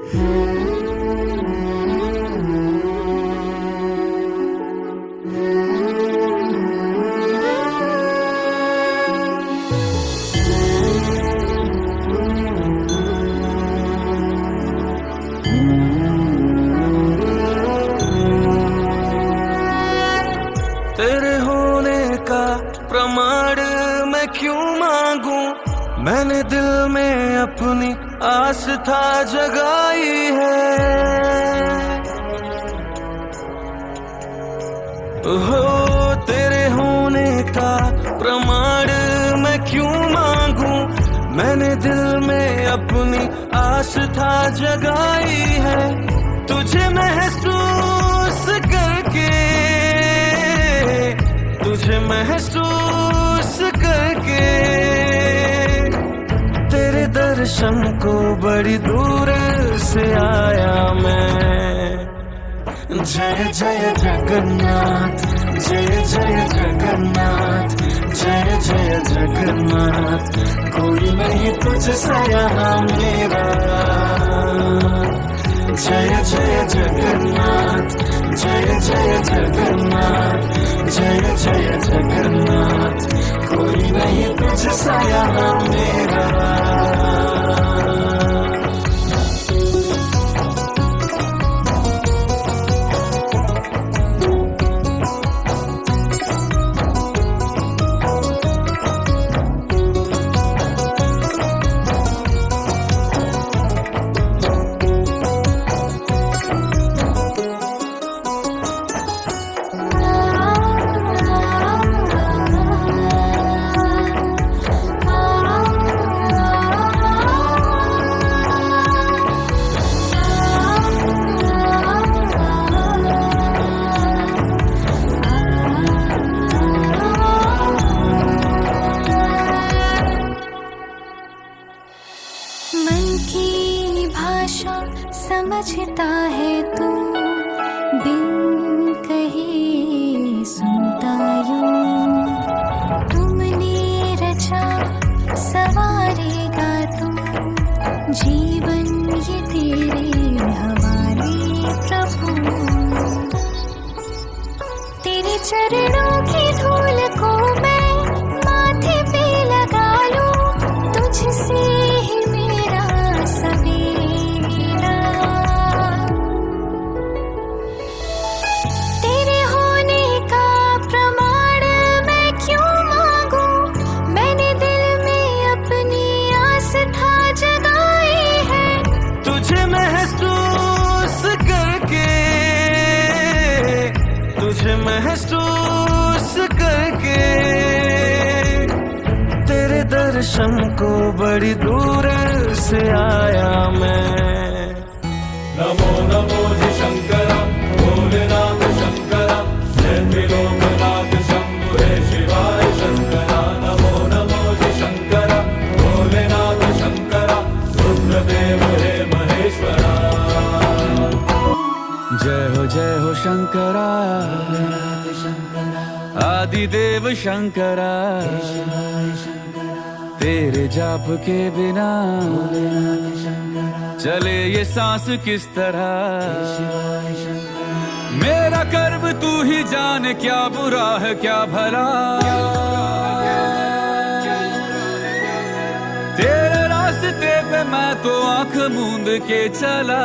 तेरे होने का प्रमाण मैं क्यों मांगू, मैंने दिल में अपनी आस्था जगाई है। हो तेरे होने का प्रमाण मैं क्यों मांगू, मैंने दिल में अपनी आस्था जगाई है। तुझे महसूस करके, तुझे महसूस करके, तेरे दर्शन को बड़ी दूर से आया मैं। जय जय जगन्नाथ, जय जय जगन्नाथ, जय जय जगन्नाथ, कोई नहीं तुझसा यहाँ मेरा। जय जय जगन्नाथ, जय जय जगन्नाथ, जय जय जगन्नाथ, कोई नहीं तुझसा यहाँ मेरा। मन की भाषा समझता है तू, बिन कहे सुनता यूं। तुमने रचा सवारेगा तू, जीवन ये तेरे हवाले प्रभु। तेरे चरणों की धूल को मैं माथे पे लगा लूं, तुझसे महसूस करके, तेरे दर्शन को बड़ी दूर से आया मैं। नमो नमो जी शंकर भोलेनाथ शंकर, जय त्रिलोकनाथ शंभु हे शिवाय शंकर। नमो नमो जी शंकर भोलेनाथ शंकर, रुद्रदेव हे महेश्वरा। जय हो शंकरा, आदिदेव शंकरा। तेरे जाप के बिना चले ये सांस किस तरह। मेरा कर्म तू ही जाने, क्या बुरा है क्या भला। तेरे रास्ते पे मैं तो आंख मूंद के चला।